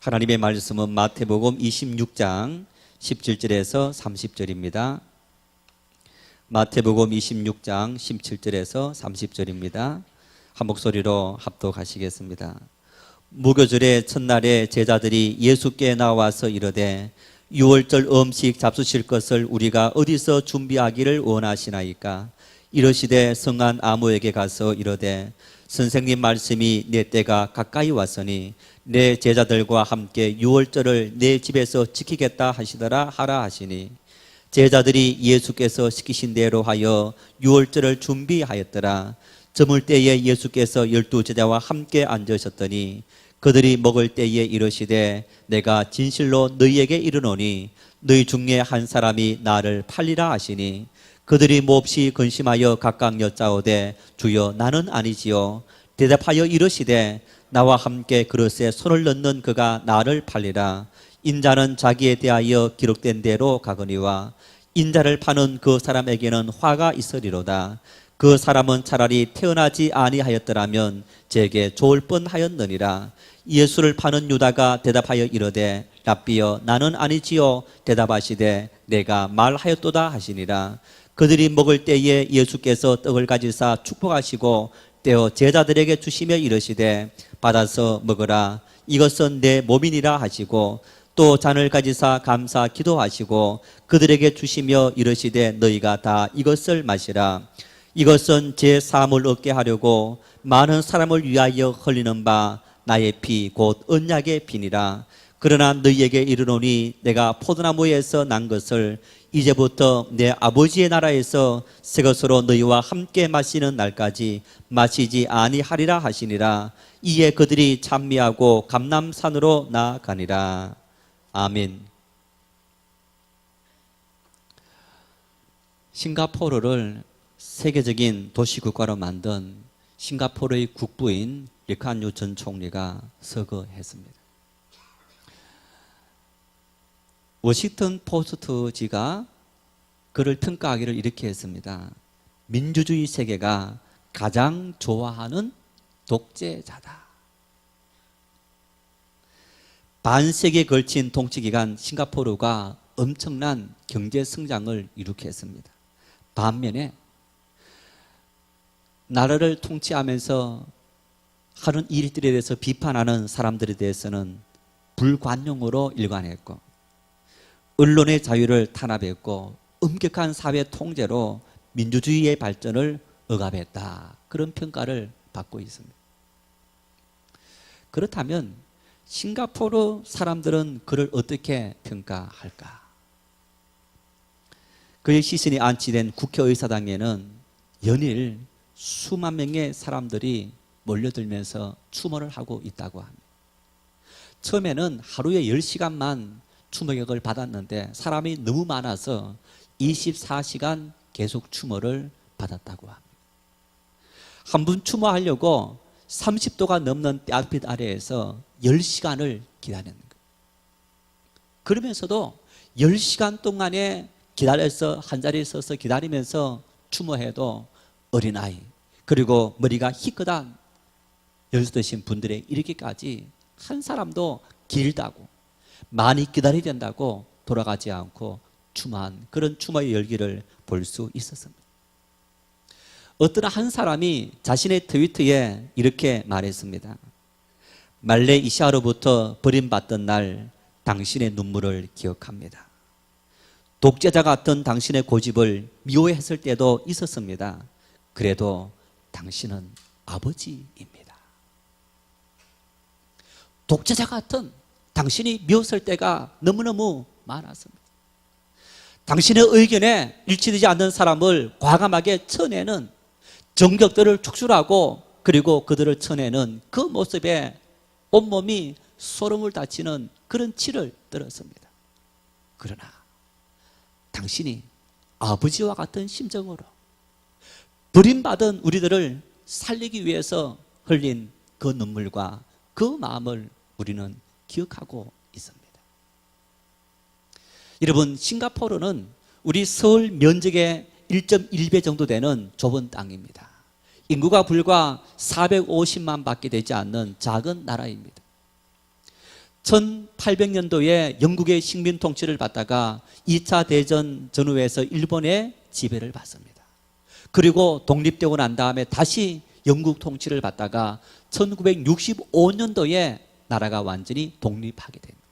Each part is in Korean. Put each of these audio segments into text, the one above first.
하나님의 말씀은 마태복음 26장 17절에서 30절입니다. 마태복음 26장 17절에서 30절입니다. 한 목소리로 합독하시겠습니다. 무교절의 첫날에 제자들이 예수께 나와서 이르되 유월절 음식 잡수실 것을 우리가 어디서 준비하기를 원하시나이까? 이르시되 성한 아무에게 가서 이르되 선생님 말씀이 내 때가 가까이 왔으니 내 제자들과 함께 유월절을 내 집에서 지키겠다 하시더라 하라 하시니 제자들이 예수께서 시키신 대로 하여 유월절을 준비하였더라. 저물 때에 예수께서 12제자와 함께 앉으셨더니 그들이 먹을 때에 이르시되 내가 진실로 너희에게 이르노니 너희 중에 한 사람이 나를 팔리라 하시니 그들이 몹시 근심하여 각각 여짜오되 주여 나는 아니지요. 대답하여 이르시되 나와 함께 그릇에 손을 넣는 그가 나를 팔리라. 인자는 자기에 대하여 기록된 대로 가거니와 인자를 파는 그 사람에게는 화가 있으리로다. 그 사람은 차라리 태어나지 아니하였더라면 제게 좋을 뻔하였느니라. 예수를 파는 유다가 대답하여 이르되 랍비여 나는 아니지요. 대답하시되 내가 말하였도다 하시니라. 그들이 먹을 때에 예수께서 떡을 가지사 축복하시고 떼어 제자들에게 주시며 이르시되 받아서 먹으라. 이것은 내 몸이니라 하시고 또 잔을 가지사 감사 기도하시고 그들에게 주시며 이르시되 너희가 다 이것을 마시라. 이것은 제 사함을 얻게 하려고 많은 사람을 위하여 흘리는 바 나의 피 곧 언약의 피니라. 그러나 너희에게 이르노니 내가 포도나무에서 난 것을 이제부터 내 아버지의 나라에서 새 것으로 너희와 함께 마시는 날까지 마시지 아니하리라 하시니라. 이에 그들이 찬미하고 감람산으로 나아가니라. 아멘. 싱가포르를 세계적인 도시국가로 만든 싱가포르의 국부인 리칸유 전 총리가 서거했습니다. 워싱턴 포스트지가 그를 평가하기를 이렇게 했습니다. 민주주의 세계가 가장 좋아하는 독재자다. 반세기에 걸친 통치기간 싱가포르가 엄청난 경제 성장을 이룩했습니다. 반면에 나라를 통치하면서 하는 일들에 대해서 비판하는 사람들에 대해서는 불관용으로 일관했고 언론의 자유를 탄압했고 엄격한 사회 통제로 민주주의의 발전을 억압했다. 그런 평가를 받고 있습니다. 그렇다면 싱가포르 사람들은 그를 어떻게 평가할까? 그의 시신이 안치된 국회의사당에는 연일 수만 명의 사람들이 몰려들면서 추모를 하고 있다고 합니다. 처음에는 하루에 10시간만 추모격을 받았는데 사람이 너무 많아서 24시간 계속 추모를 받았다고 합니다. 한 분 추모하려고 30도가 넘는 땡빛 아래에서 10시간을 기다리는 거예요. 그러면서도 10시간 동안에 기다려서 한자리에 서서 기다리면서 추모해도 어린아이 그리고 머리가 희끗한 연세 드신 분들의 이르기까지 한 사람도 길다고 많이 기다려야 된다고 돌아가지 않고 추모한 그런 추모의 열기를 볼 수 있었습니다. 어떤 한 사람이 자신의 트위터에 이렇게 말했습니다. 말레이시아로부터 버림받던 날 당신의 눈물을 기억합니다. 독재자 같은 당신의 고집을 미워했을 때도 있었습니다. 그래도 당신은 아버지입니다. 독재자 같은 당신이 미웠을 때가 너무너무 많았습니다. 당신의 의견에 일치되지 않는 사람을 과감하게 쳐내는 정적들을 축출하고 그리고 그들을 쳐내는 그 모습에 온몸이 소름을 돋치는 그런 치를 들었습니다. 그러나 당신이 아버지와 같은 심정으로 버림받은 우리들을 살리기 위해서 흘린 그 눈물과 그 마음을 우리는 기억하고 있습니다. 여러분, 싱가포르는 우리 서울 면적의 1.1배 정도 되는 좁은 땅입니다. 인구가 불과 450만 밖에 되지 않는 작은 나라입니다. 1800년도에 영국의 식민 통치를 받다가 2차 대전 전후에서 일본의 지배를 받습니다. 그리고 독립되고 난 다음에 다시 영국 통치를 받다가 1965년도에 나라가 완전히 독립하게 됩니다.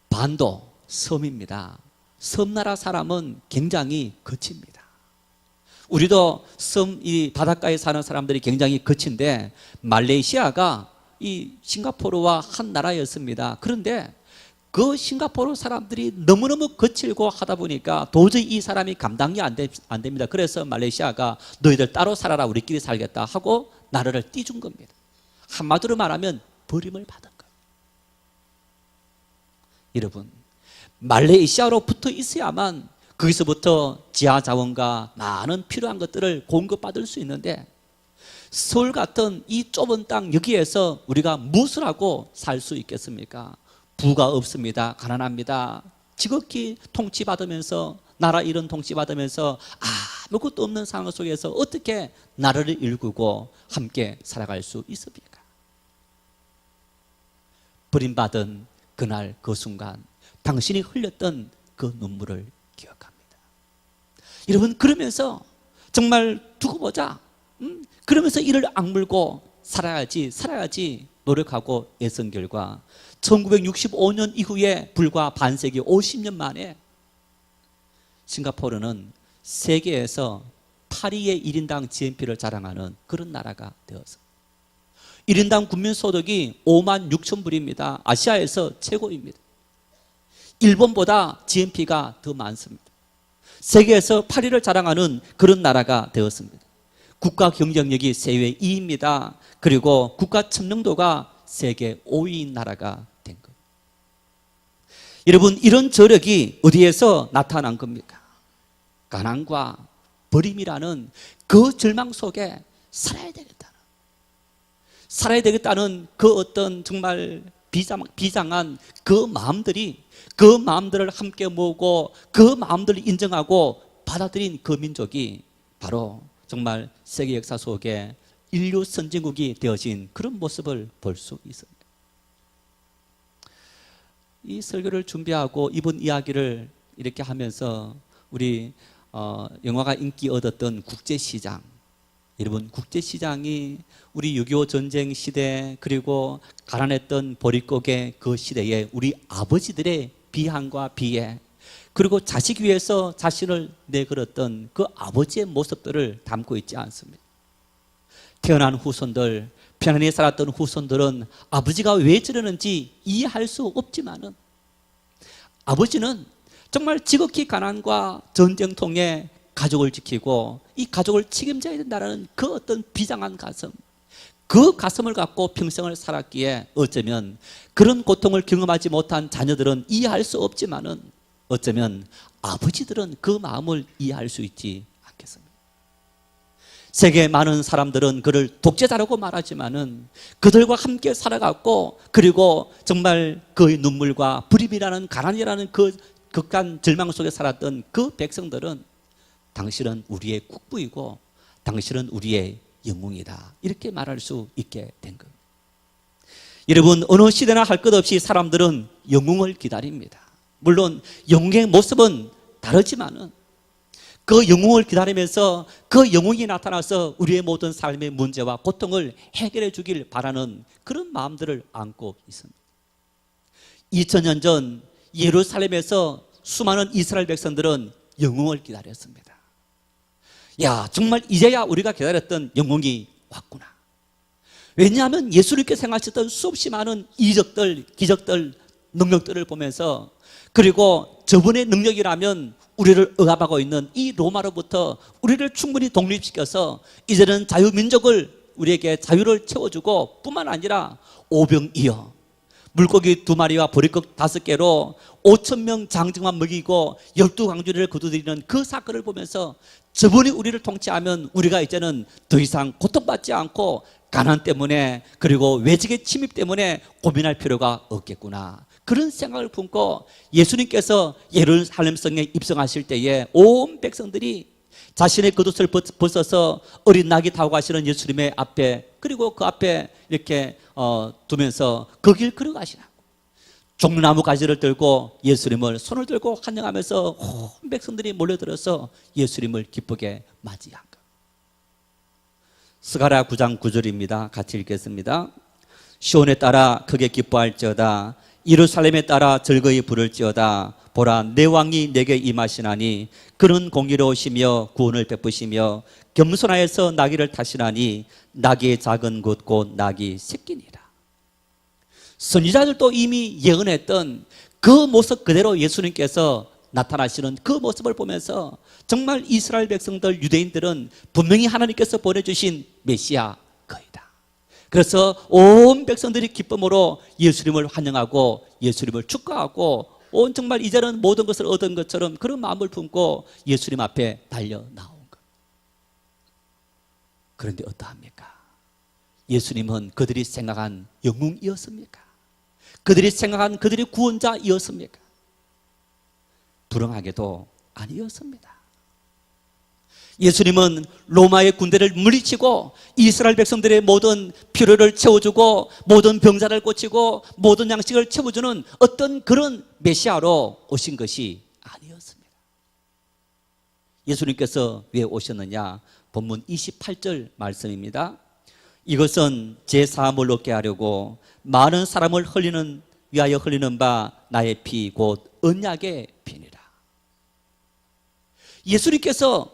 반도 섬입니다. 섬나라 사람은 굉장히 거칩니다. 우리도 이 바닷가에 사는 사람들이 굉장히 거친데 말레이시아가 이 싱가포르와 한 나라였습니다. 그런데 그 싱가포르 사람들이 너무너무 거칠고 하다 보니까 도저히 이 사람이 감당이 안 됩니다. 그래서 말레이시아가 너희들 따로 살아라, 우리끼리 살겠다 하고 나라를 띄준 겁니다. 한마디로 말하면 버림을 받은 거예요. 여러분, 말레이시아로 붙어 있어야만 거기서부터 지하 자원과 많은 필요한 것들을 공급받을 수 있는데 서울 같은 이 좁은 땅 여기에서 우리가 무엇을 하고 살 수 있겠습니까? 부가 없습니다. 가난합니다. 지극히 통치받으면서 나라 이런 통치받으면서 아무것도 없는 상황 속에서 어떻게 나라를 일구고 함께 살아갈 수 있습니까? 버림받은 그날 그 순간 당신이 흘렸던 그 눈물을 기억합니다. 여러분, 그러면서 정말 두고 보자, 그러면서 이를 악물고 살아야지 노력하고 애쓴 결과 1965년 이후에 불과 반세기 50년 만에 싱가포르는 세계에서 8위의 1인당 GNP를 자랑하는 그런 나라가 되어서 1인당 국민소득이 5만 6천 불입니다. 아시아에서 최고입니다. 일본보다 GNP가 더 많습니다. 세계에서 8위를 자랑하는 그런 나라가 되었습니다. 국가 경쟁력이 세계 2위입니다. 그리고 국가 첨령도가 세계 5위인 나라가 된 겁니다. 여러분, 이런 저력이 어디에서 나타난 겁니까? 가난과 버림이라는 그 절망 속에 살아야 되겠다는 그 어떤 정말 비장한 그 마음들을 함께 모으고 그 마음들을 인정하고 받아들인 그 민족이 바로 정말 세계 역사 속에 인류 선진국이 되어진 그런 모습을 볼 수 있습니다. 이 설교를 준비하고 이번 이야기를 이렇게 하면서 우리 영화가 인기 얻었던 국제시장, 여러분, 국제시장이 우리 6.25 전쟁 시대 그리고 가난했던 보릿고개 그 시대에 우리 아버지들의 비han과 비애 그리고 자식 위해서 자신을 내걸었던 그 아버지의 모습들을 담고 있지 않습니다. 태어난 후손들, 편안히 살았던 후손들은 아버지가 왜 저러는지 이해할 수 없지만은 아버지는 정말 지극히 가난과 전쟁통에 가족을 지키고 이 가족을 책임져야 된다는 그 어떤 비장한 가슴, 그 가슴을 갖고 평생을 살았기에 어쩌면 그런 고통을 경험하지 못한 자녀들은 이해할 수 없지만은 어쩌면 아버지들은 그 마음을 이해할 수 있지 않겠습니까? 세계 많은 사람들은 그를 독재자라고 말하지만은 그들과 함께 살아갔고 그리고 정말 그의 눈물과 불입이라는 가난이라는 그 극한 절망 속에 살았던 그 백성들은 당신은 우리의 국부이고 당신은 우리의 영웅이다, 이렇게 말할 수 있게 된 겁니다. 여러분, 어느 시대나 할 것 없이 사람들은 영웅을 기다립니다. 물론 영웅의 모습은 다르지만은 그 영웅을 기다리면서 그 영웅이 나타나서 우리의 모든 삶의 문제와 고통을 해결해 주길 바라는 그런 마음들을 안고 있습니다. 2000년 전 예루살렘에서 수많은 이스라엘 백성들은 영웅을 기다렸습니다. 야, 정말 이제야 우리가 기다렸던 영웅이 왔구나. 왜냐하면 예수님께서 행하셨던 수없이 많은 이적들, 기적들, 능력들을 보면서 그리고 저분의 능력이라면 우리를 억압하고 있는 이 로마로부터 우리를 충분히 독립시켜서 이제는 자유민족을 우리에게 자유를 채워주고 뿐만 아니라 오병이어 물고기 2마리와 보릿고기 5개로 5,000명 장정만 먹이고 12광주리를 거두드리는 그 사건을 보면서 저분이 우리를 통치하면 우리가 이제는 더 이상 고통받지 않고 가난 때문에 그리고 외적의 침입 때문에 고민할 필요가 없겠구나, 그런 생각을 품고 예수님께서 예루살렘 성에 입성하실 때에 온 백성들이 자신의 겉옷을 벗어서 어린 낙이 타고 가시는 예수님의 앞에, 그리고 그 앞에 이렇게 두면서 그 길 걸어가시라고. 종려나무 가지를 들고 예수님을 손을 들고 환영하면서 온 백성들이 몰려들어서 예수님을 기쁘게 맞이한 것. 스가랴 9장 9절입니다. 같이 읽겠습니다. 시온에 따라 크게 기뻐할지어다. 예루살렘에 따라 즐거이 부를지어다. 보라, 내 왕이 내게 임하시나니 그는 공의로우시며 구원을 베푸시며 겸손하여서 나귀를 타시나니 나귀의 작은 것 곧 나귀 새끼니라. 선지자들도 이미 예언했던 그 모습 그대로 예수님께서 나타나시는 그 모습을 보면서 정말 이스라엘 백성들, 유대인들은 분명히 하나님께서 보내주신 메시아 그이다. 그래서 온 백성들이 기쁨으로 예수님을 환영하고 예수님을 축하하고 온 정말 이제는 모든 것을 얻은 것처럼 그런 마음을 품고 예수님 앞에 달려 나온 것. 그런데 어떠합니까? 예수님은 그들이 생각한 영웅이었습니까? 그들이 생각한 그들이 구원자이었습니까? 불행하게도 아니었습니다. 예수님은 로마의 군대를 물리치고 이스라엘 백성들의 모든 필요를 채워주고 모든 병자를 고치고 모든 양식을 채워주는 어떤 그런 메시아로 오신 것이 아니었습니다. 예수님께서 왜 오셨느냐? 본문 28절 말씀입니다. 이것은 제 사함을 얻게 하려고 많은 사람을 위하여 흘리는 바 나의 피 곧 언약의 피니라. 예수님께서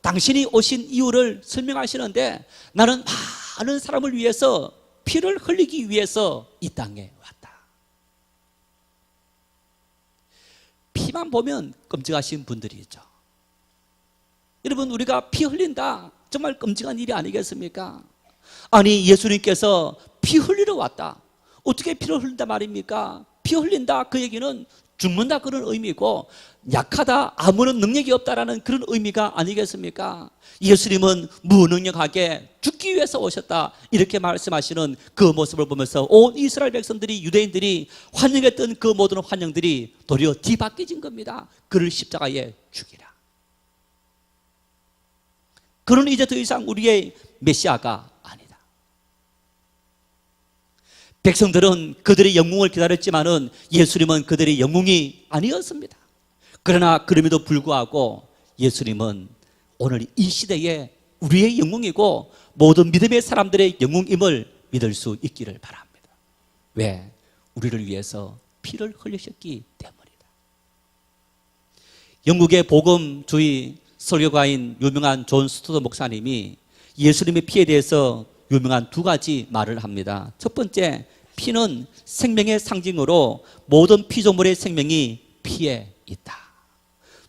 당신이 오신 이유를 설명하시는데 나는 많은 사람을 위해서 피를 흘리기 위해서 이 땅에 왔다. 피만 보면 끔찍하신 분들이 있죠. 여러분, 우리가 피 흘린다, 정말 끔찍한 일이 아니겠습니까? 아니, 예수님께서 피 흘리러 왔다. 어떻게 피를 흘린다 말입니까? 피 흘린다, 그 얘기는 죽는다 그런 의미고 약하다, 아무런 능력이 없다라는 그런 의미가 아니겠습니까? 예수님은 무능력하게 죽기 위해서 오셨다, 이렇게 말씀하시는 그 모습을 보면서 온 이스라엘 백성들이, 유대인들이 환영했던 그 모든 환영들이 도리어 뒤바뀌어진 겁니다. 그를 십자가에 죽이라. 그는 이제 더 이상 우리의 메시아가 아니다. 백성들은 그들의 영웅을 기다렸지만은 예수님은 그들의 영웅이 아니었습니다. 그러나 그럼에도 불구하고 예수님은 오늘 이 시대에 우리의 영웅이고 모든 믿음의 사람들의 영웅임을 믿을 수 있기를 바랍니다. 왜? 우리를 위해서 피를 흘리셨기 때문이다. 영국의 복음주의 설교가인 유명한 존 스토더 목사님이 예수님의 피에 대해서 유명한 두 가지 말을 합니다. 첫 번째, 피는 생명의 상징으로 모든 피조물의 생명이 피에 있다.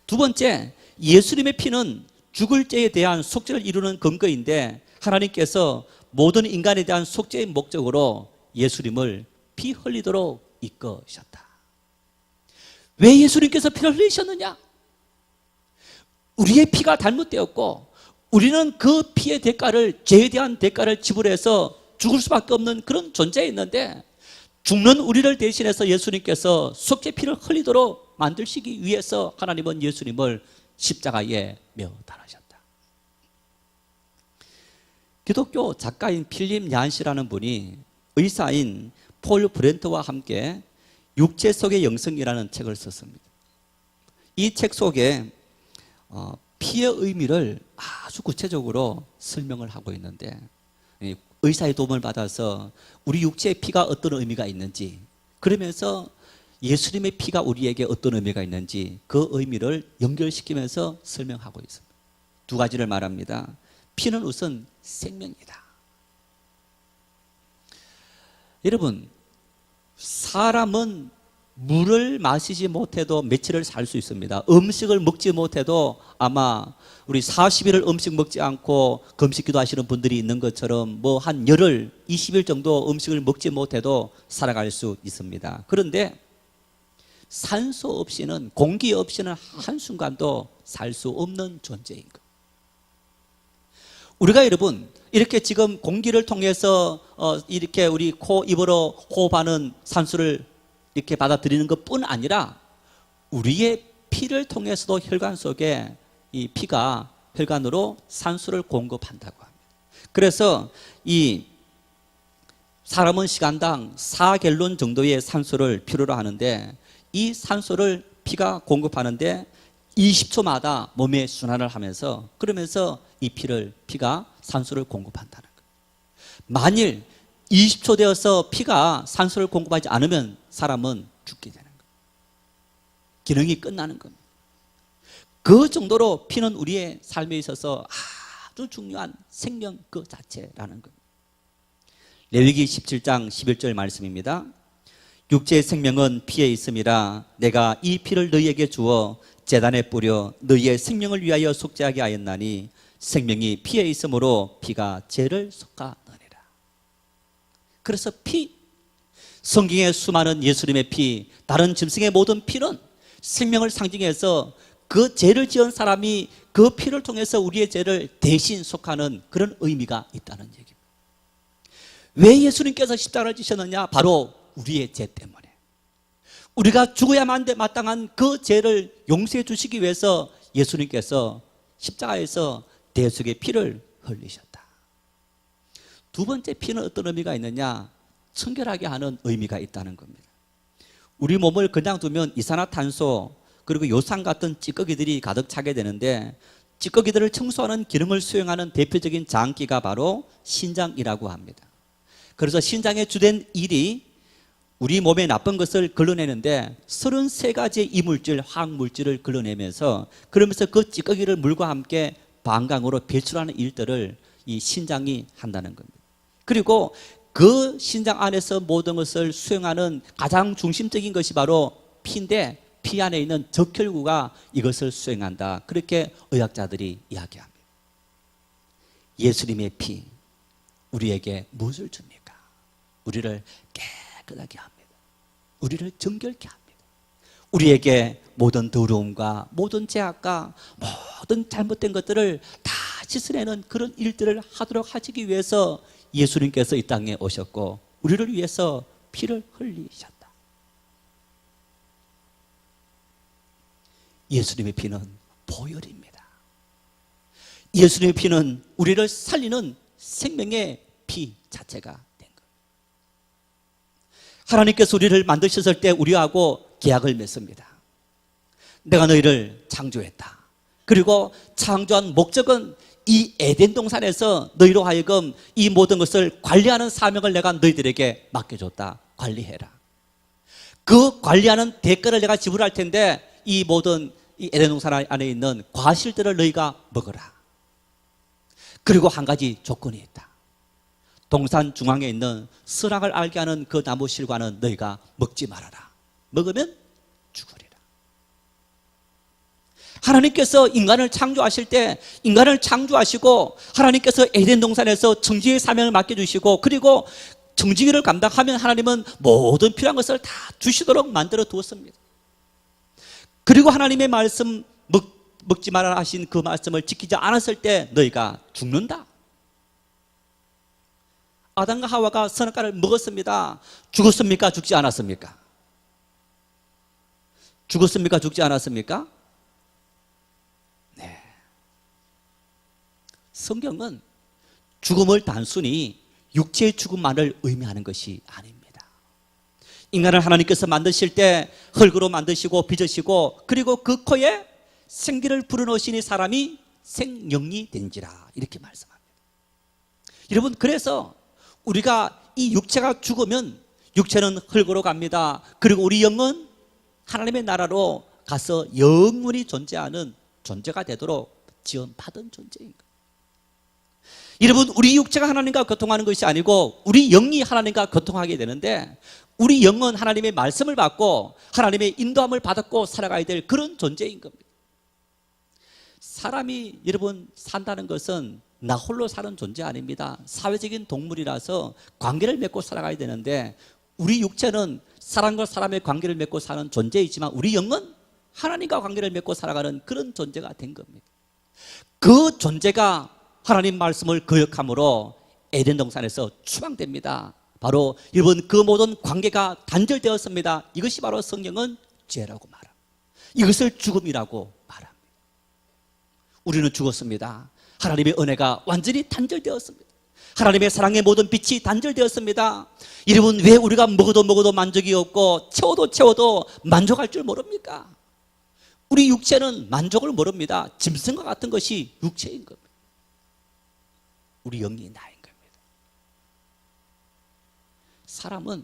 두 번째, 예수님의 피는 죽을 죄에 대한 속죄를 이루는 근거인데 하나님께서 모든 인간에 대한 속죄의 목적으로 예수님을 피 흘리도록 이끄셨다. 왜 예수님께서 피를 흘리셨느냐? 우리의 피가 잘못되었고 우리는 그 피의 대가를, 죄에 대한 대가를 지불해서 죽을 수밖에 없는 그런 존재에 있는데 죽는 우리를 대신해서 예수님께서 속죄 피를 흘리도록 만드시기 위해서 하나님은 예수님을 십자가에 매어 달아셨다. 기독교 작가인 필립 얀시라는 분이 의사인 폴 브렌트와 함께 육체 속의 영성이라는 책을 썼습니다. 이 책 속에 피의 의미를 아주 구체적으로 설명을 하고 있는데 의사의 도움을 받아서 우리 육체의 피가 어떤 의미가 있는지, 그러면서 예수님의 피가 우리에게 어떤 의미가 있는지 그 의미를 연결시키면서 설명하고 있습니다. 두 가지를 말합니다. 피는 우선 생명이다. 여러분, 사람은 물을 마시지 못해도 며칠을 살 수 있습니다. 음식을 먹지 못해도 아마 우리 40일을 음식 먹지 않고 금식기도 하시는 분들이 있는 것처럼 뭐 한 열흘, 20일 정도 음식을 먹지 못해도 살아갈 수 있습니다. 그런데 산소 없이는, 공기 없이는 한순간도 살 수 없는 존재인 것. 우리가 여러분 이렇게 지금 공기를 통해서 이렇게 우리 코, 입으로 호흡하는 산소를 이렇게 받아들이는 것뿐 아니라 우리의 피를 통해서도 혈관 속에 이 피가 혈관으로 산소를 공급한다고 합니다. 그래서 이 사람은 시간당 4갤론 정도의 산소를 필요로 하는데 이 산소를 피가 공급하는데 20초마다 몸에 순환을 하면서 그러면서 이 피가 산소를 공급한다는 거예요. 만일 20초 되어서 피가 산소를 공급하지 않으면 사람은 죽게 되는 거예요. 기능이 끝나는 겁니다. 그 정도로 피는 우리의 삶에 있어서 아주 중요한 생명 그 자체라는 겁니다. 레위기 17장 11절 말씀입니다. 육체의 생명은 피에 있음이라 내가 이 피를 너희에게 주어 제단에 뿌려 너희의 생명을 위하여 속죄하게 하였나니 생명이 피에 있으므로 피가 죄를 속하느니라. 그래서 성경의 수많은 예수님의 피, 다른 짐승의 모든 피는 생명을 상징해서 그 죄를 지은 사람이 그 피를 통해서 우리의 죄를 대신 속하는 그런 의미가 있다는 얘기입니다. 왜 예수님께서 십자가를 지셨느냐? 바로 우리의 죄 때문에. 우리가 죽어야만 마땅한 그 죄를 용서해 주시기 위해서 예수님께서 십자가에서 대속의 피를 흘리셨다. 두 번째 피는 어떤 의미가 있느냐? 청결하게 하는 의미가 있다는 겁니다. 우리 몸을 그냥 두면 이산화탄소 그리고 요산 같은 찌꺼기들이 가득 차게 되는데 찌꺼기들을 청소하는 기능을 수행하는 대표적인 장기가 바로 신장이라고 합니다. 그래서 신장의 주된 일이 우리 몸에 나쁜 것을 걸러내는데 33가지의 이물질, 화학물질을 걸러내면서 그러면서 그 찌꺼기를 물과 함께 방광으로 배출하는 일들을 이 신장이 한다는 겁니다. 그리고 그 신장 안에서 모든 것을 수행하는 가장 중심적인 것이 바로 피인데 피 안에 있는 적혈구가 이것을 수행한다. 그렇게 의학자들이 이야기합니다. 예수님의 피 우리에게 무엇을 줍니까? 우리를 깨끗하게 합니다. 우리를 정결케 합니다. 우리에게 모든 더러움과 모든 죄악과 모든 잘못된 것들을 다 씻어내는 그런 일들을 하도록 하시기 위해서 예수님께서 이 땅에 오셨고 우리를 위해서 피를 흘리셨다. 예수님의 피는 보혈입니다. 예수님의 피는 우리를 살리는 생명의 피 자체가 된 거예요. 하나님께서 우리를 만드셨을 때 우리하고 계약을 맺습니다. 내가 너희를 창조했다. 그리고 창조한 목적은 이 에덴 동산에서 너희로 하여금 이 모든 것을 관리하는 사명을 내가 너희들에게 맡겨줬다. 관리해라. 그 관리하는 대가를 내가 지불할 텐데 이 모든 이 에덴 동산 안에 있는 과실들을 너희가 먹어라. 그리고 한 가지 조건이 있다. 동산 중앙에 있는 선악을 알게 하는 그 나무 실과는 너희가 먹지 말아라. 먹으면 죽으리라. 하나님께서 인간을 창조하실 때 인간을 창조하시고 하나님께서 에덴 동산에서 청지기의 사명을 맡겨주시고 그리고 청지기를 감당하면 하나님은 모든 필요한 것을 다 주시도록 만들어 두었습니다. 그리고 하나님의 말씀 먹지 말아라 하신 그 말씀을 지키지 않았을 때 너희가 죽는다. 아담과 하와가 선악과를 먹었습니다. 죽었습니까? 죽지 않았습니까? 죽었습니까? 죽지 않았습니까? 네. 성경은 죽음을 단순히 육체의 죽음만을 의미하는 것이 아닙니다. 인간을 하나님께서 만드실 때 흙으로 만드시고 빚으시고 그리고 그 코에 생기를 불어넣으시니 사람이 생영이 된지라 이렇게 말씀합니다. 여러분 그래서 우리가 이 육체가 죽으면 육체는 흙으로 갑니다. 그리고 우리 영은 하나님의 나라로 가서 영원히 존재하는 존재가 되도록 지원받은 존재인 거예요. 여러분 우리 육체가 하나님과 교통하는 것이 아니고 우리 영이 하나님과 교통하게 되는데 우리 영은 하나님의 말씀을 받고 하나님의 인도함을 받았고 살아가야 될 그런 존재인 겁니다. 사람이 여러분 산다는 것은 나 홀로 사는 존재 아닙니다. 사회적인 동물이라서 관계를 맺고 살아가야 되는데 우리 육체는 사람과 사람의 관계를 맺고 사는 존재이지만 우리 영은 하나님과 관계를 맺고 살아가는 그런 존재가 된 겁니다. 그 존재가 하나님 말씀을 거역함으로 에덴 동산에서 추방됩니다. 바로 여러분 그 모든 관계가 단절되었습니다. 이것이 바로 성경은 죄라고 말합니다. 이것을 죽음이라고 말합니다. 우리는 죽었습니다. 하나님의 은혜가 완전히 단절되었습니다. 하나님의 사랑의 모든 빛이 단절되었습니다. 여러분, 왜 우리가 먹어도 만족이 없고 채워도 만족할 줄 모릅니까? 우리 육체는 만족을 모릅니다. 짐승과 같은 것이 육체인 겁니다. 우리 영이 나인 겁니다. 사람은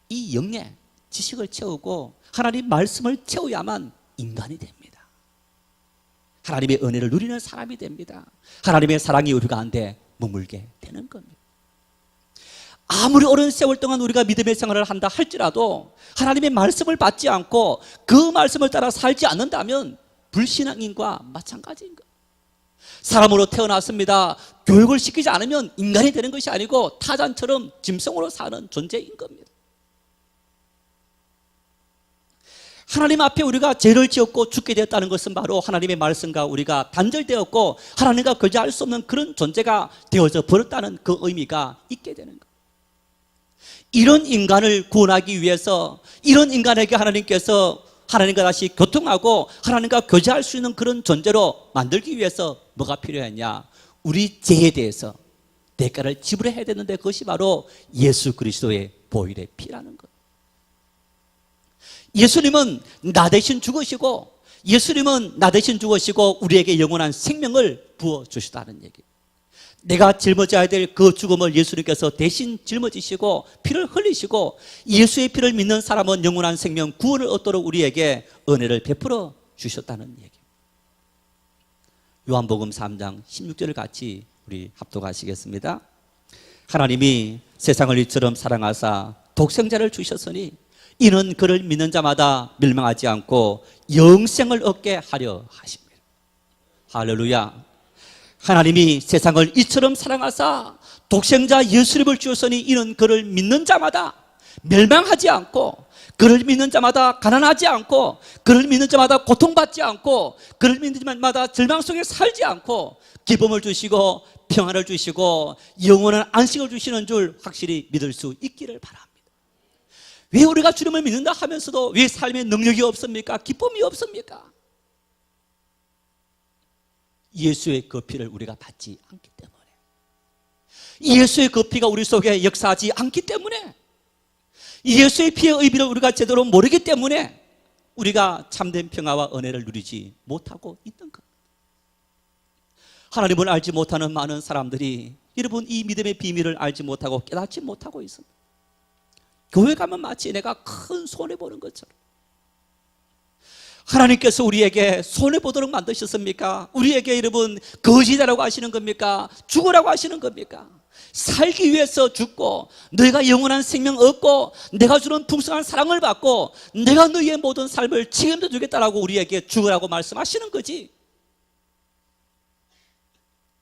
이 영의 지식을 채우고 하나님 말씀을 채워야만 인간이 됩니다. 하나님의 은혜를 누리는 사람이 됩니다. 하나님의 사랑이 우리 가운데 머물게 되는 겁니다. 아무리 오랜 세월 동안 우리가 믿음의 생활을 한다 할지라도 하나님의 말씀을 받지 않고 그 말씀을 따라 살지 않는다면 불신앙인과 마찬가지인 겁니다. 사람으로 태어났습니다. 교육을 시키지 않으면 인간이 되는 것이 아니고 타잔처럼 짐승으로 사는 존재인 겁니다. 하나님 앞에 우리가 죄를 지었고 죽게 되었다는 것은 바로 하나님의 말씀과 우리가 단절되었고 하나님과 교제할 수 없는 그런 존재가 되어져 버렸다는 그 의미가 있게 되는 겁니다. 이런 인간을 구원하기 위해서 이런 인간에게 하나님께서 하나님과 다시 교통하고 하나님과 교제할 수 있는 그런 존재로 만들기 위해서 뭐가 필요했냐? 우리 죄에 대해서 대가를 지불해야 되는데 그것이 바로 예수 그리스도의 보혈의 피라는 것. 예수님은 나 대신 죽으시고 예수님은 나 대신 죽으시고 우리에게 영원한 생명을 부어주시다는 얘기. 내가 짊어져야 될 그 죽음을 예수님께서 대신 짊어지시고 피를 흘리시고 예수의 피를 믿는 사람은 영원한 생명 구원을 얻도록 우리에게 은혜를 베풀어 주셨다는 얘기. 요한복음 3장 16절을 같이 우리 합독하시겠습니다. 하나님이 세상을 이처럼 사랑하사 독생자를 주셨으니 이는 그를 믿는 자마다 멸망하지 않고 영생을 얻게 하려 하십니다. 할렐루야. 하나님이 세상을 이처럼 사랑하사 독생자 예수님을 주셨으니 이는 그를 믿는 자마다 멸망하지 않고 그를 믿는 자마다 가난하지 않고 그를 믿는 자마다 고통받지 않고 그를 믿는 자마다 절망 속에 살지 않고 기쁨을 주시고 평안을 주시고 영원한 안식을 주시는 줄 확실히 믿을 수 있기를 바랍니다. 왜 우리가 주님을 믿는다 하면서도 왜 삶에 능력이 없습니까? 기쁨이 없습니까? 예수의 그 피를 우리가 받지 않기 때문에, 예수의 그 피가 우리 속에 역사하지 않기 때문에, 예수의 피의 의미를 우리가 제대로 모르기 때문에 우리가 참된 평화와 은혜를 누리지 못하고 있는 것. 하나님을 알지 못하는 많은 사람들이 여러분 이 믿음의 비밀을 알지 못하고 깨닫지 못하고 있습니다. 교회 가면 마치 내가 큰 손해보는 것처럼. 하나님께서 우리에게 손해보도록 만드셨습니까? 우리에게 여러분 거지다라고 하시는 겁니까? 죽으라고 하시는 겁니까? 살기 위해서 죽고 너희가 영원한 생명 얻고 내가 주는 풍성한 사랑을 받고 내가 너희의 모든 삶을 책임져 주겠다라고 우리에게 죽으라고 말씀하시는 거지.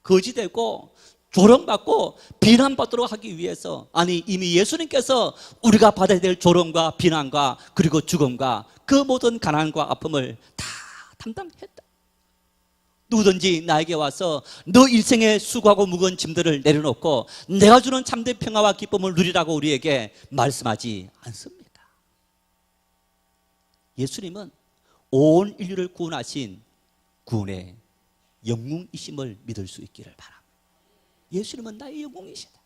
거지되고 조롱받고 비난받도록 하기 위해서, 아니 이미 예수님께서 우리가 받아야 될 조롱과 비난과 그리고 죽음과 그 모든 가난과 아픔을 다 담당했다. 누구든지 나에게 와서 너 일생의 수고하고 무거운 짐들을 내려놓고 내가 주는 참된 평화와 기쁨을 누리라고 우리에게 말씀하지 않습니다. 예수님은 온 인류를 구원하신 구원의 영웅이심을 믿을 수 있기를 바랍니다. 예수님은 나의 영웅이시다.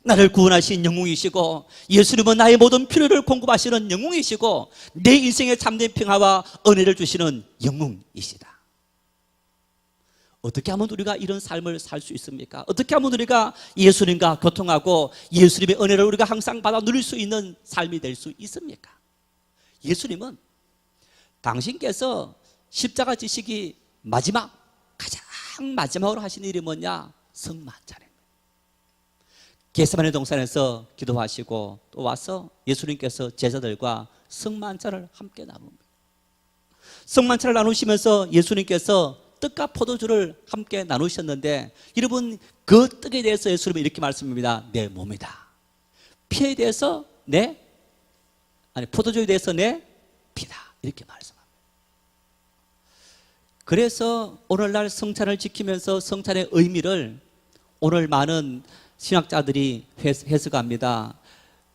나를 구원하신 영웅이시고 예수님은 나의 모든 필요를 공급하시는 영웅이시고 내 인생의 참된 평화와 은혜를 주시는 영웅이시다. 어떻게 하면 우리가 이런 삶을 살 수 있습니까? 어떻게 하면 우리가 예수님과 교통하고 예수님의 은혜를 우리가 항상 받아 누릴 수 있는 삶이 될 수 있습니까? 예수님은 당신께서 십자가 지시기 가장 마지막으로 하신 일이 뭐냐? 성만찬입니다. 겟세마네 동산에서 기도하시고 또 와서 예수님께서 제자들과 성만찬을 함께 나눕니다. 성만찬을 나누시면서 예수님께서 떡과 포도주를 함께 나누셨는데 여러분 그 떡에 대해서 예수님은 이렇게 말씀합니다. 내 몸이다. 피에 대해서 포도주에 대해서 내 피다. 이렇게 말씀합니다. 그래서 오늘날 성찬을 지키면서 성찬의 의미를 오늘 많은 신학자들이 해석합니다.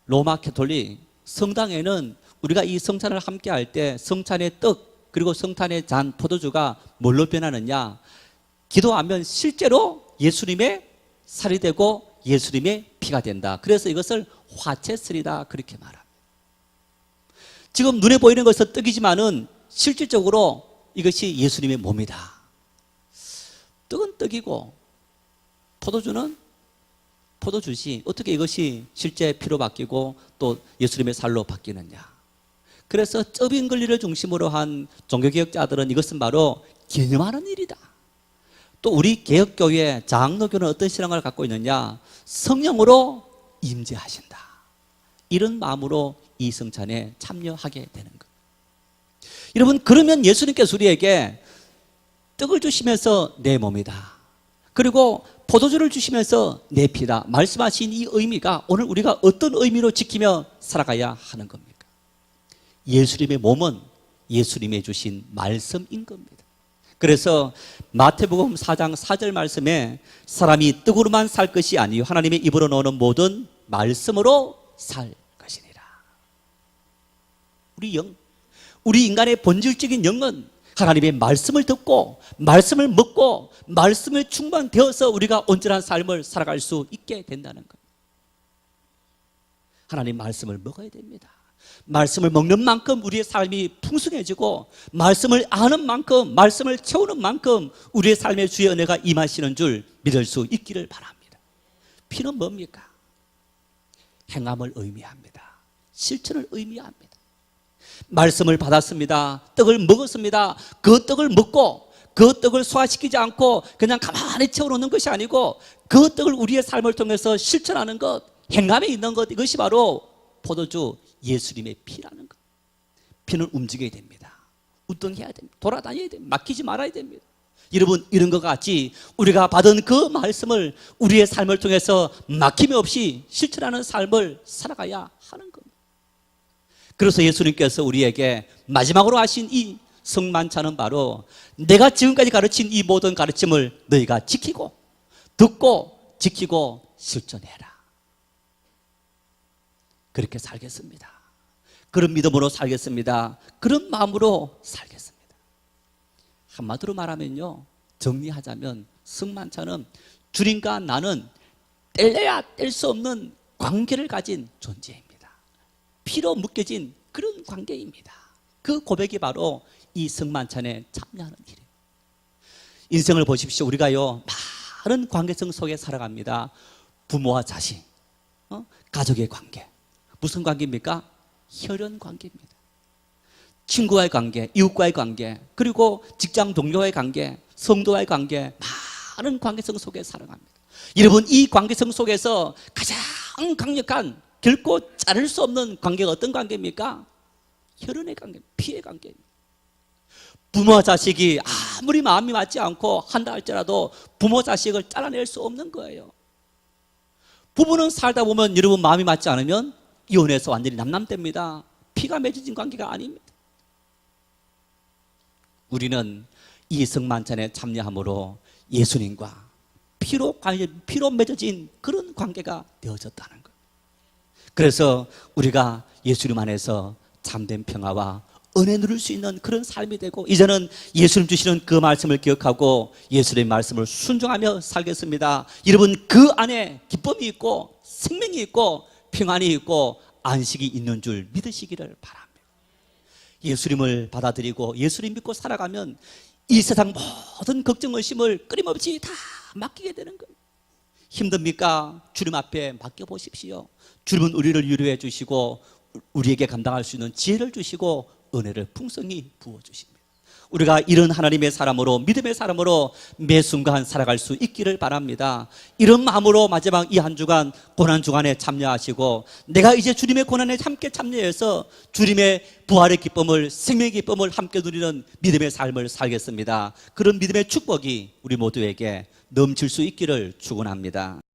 로마 캐톨릭 성당에는 우리가 이 성찬을 함께 할 때 성찬의 떡, 그리고 성탄의 잔 포도주가 뭘로 변하느냐? 기도하면 실제로 예수님의 살이 되고 예수님의 피가 된다. 그래서 이것을 화채술이다 그렇게 말합니다. 지금 눈에 보이는 것은 떡이지만은 실질적으로 이것이 예수님의 몸이다. 떡은 떡이고 포도주는 포도주시. 어떻게 이것이 실제 피로 바뀌고 또 예수님의 살로 바뀌느냐? 그래서 쩌빈 권리를 중심으로 한 종교개혁자들은 이것은 바로 기념하는 일이다. 또 우리 개혁교회 장로교는 어떤 신앙을 갖고 있느냐? 성령으로 임재하신다. 이런 마음으로 이 성찬에 참여하게 되는 것. 여러분, 그러면 예수님께서 우리에게 떡을 주시면서 내 몸이다, 그리고 포도주를 주시면서 내 피다 말씀하신 이 의미가 오늘 우리가 어떤 의미로 지키며 살아가야 하는 겁니까? 예수님의 몸은 예수님의 주신 말씀인 겁니다. 그래서 마태복음 4장 4절 말씀에 사람이 떡으로만 살 것이 아니요 하나님의 입으로 나오는 모든 말씀으로 살 것이니라. 우리 인간의 본질적인 영은 하나님의 말씀을 듣고 말씀을 먹고 말씀에 충만되어서 우리가 온전한 삶을 살아갈 수 있게 된다는 것. 하나님 말씀을 먹어야 됩니다. 말씀을 먹는 만큼 우리의 삶이 풍성해지고 말씀을 아는 만큼 말씀을 채우는 만큼 우리의 삶의 주의 은혜가 임하시는 줄 믿을 수 있기를 바랍니다. 피는 뭡니까? 행함을 의미합니다. 실천을 의미합니다. 말씀을 받았습니다. 떡을 먹었습니다. 그 떡을 먹고 그 떡을 소화시키지 않고 그냥 가만히 채워놓는 것이 아니고 그 떡을 우리의 삶을 통해서 실천하는 것, 행함에 있는 것, 이것이 바로 포도주 예수님의 피라는 것. 피는 움직여야 됩니다. 운동해야 됩니다. 돌아다녀야 됩니다. 맡기지 말아야 됩니다. 여러분, 이런 것 같이 우리가 받은 그 말씀을 우리의 삶을 통해서 막힘이 없이 실천하는 삶을 살아가야 하는 겁니다. 그래서 예수님께서 우리에게 마지막으로 하신 이 성만찬은 바로 내가 지금까지 가르친 이 모든 가르침을 너희가 지키고 듣고 지키고 실천해라. 그렇게 살겠습니다. 그런 믿음으로 살겠습니다. 그런 마음으로 살겠습니다. 한마디로 말하면요, 정리하자면 성만찬은 주님과 나는 뗄래야 뗄 수 없는 관계를 가진 존재입니다. 피로 묶여진 그런 관계입니다. 그 고백이 바로 이 성만찬에 참여하는 일이에요. 인생을 보십시오. 우리가요 많은 관계성 속에 살아갑니다. 부모와 자식, 가족의 관계. 무슨 관계입니까? 혈연 관계입니다. 친구와의 관계, 이웃과의 관계, 그리고 직장 동료와의 관계, 성도와의 관계, 많은 관계성 속에 살아갑니다. 여러분, 이 관계성 속에서 가장 강력한, 결코 자를 수 없는 관계가 어떤 관계입니까? 혈연의 관계, 피의 관계입니다. 부모와 자식이 아무리 마음이 맞지 않고 한다 할지라도 부모 자식을 잘라낼 수 없는 거예요. 부부는 살다 보면 여러분 마음이 맞지 않으면 이혼해서 완전히 남남됩니다. 피가 맺어진 관계가 아닙니다. 우리는 이 성만찬에 참여함으로 예수님과 피로 맺어진 그런 관계가 되어졌다는 것. 그래서 우리가 예수님 안에서 참된 평화와 은혜 누릴 수 있는 그런 삶이 되고, 이제는 예수님 주시는 그 말씀을 기억하고 예수님의 말씀을 순종하며 살겠습니다. 여러분, 그 안에 기쁨이 있고 생명이 있고 평안이 있고 안식이 있는 줄 믿으시기를 바랍니다. 예수님을 받아들이고 예수님 믿고 살아가면 이 세상 모든 걱정, 의심을 끊임없이 다 맡기게 되는 거예요. 힘듭니까? 주님 앞에 맡겨보십시오. 주님은 우리를 위로해 주시고 우리에게 감당할 수 있는 지혜를 주시고 은혜를 풍성히 부어주십니다. 우리가 이런 하나님의 사람으로, 믿음의 사람으로 매 순간 살아갈 수 있기를 바랍니다. 이런 마음으로 마지막 이 한 주간 고난주간에 참여하시고, 내가 이제 주님의 고난에 함께 참여해서 주님의 부활의 기쁨을, 생명의 기쁨을 함께 누리는 믿음의 삶을 살겠습니다. 그런 믿음의 축복이 우리 모두에게 넘칠 수 있기를 축원합니다.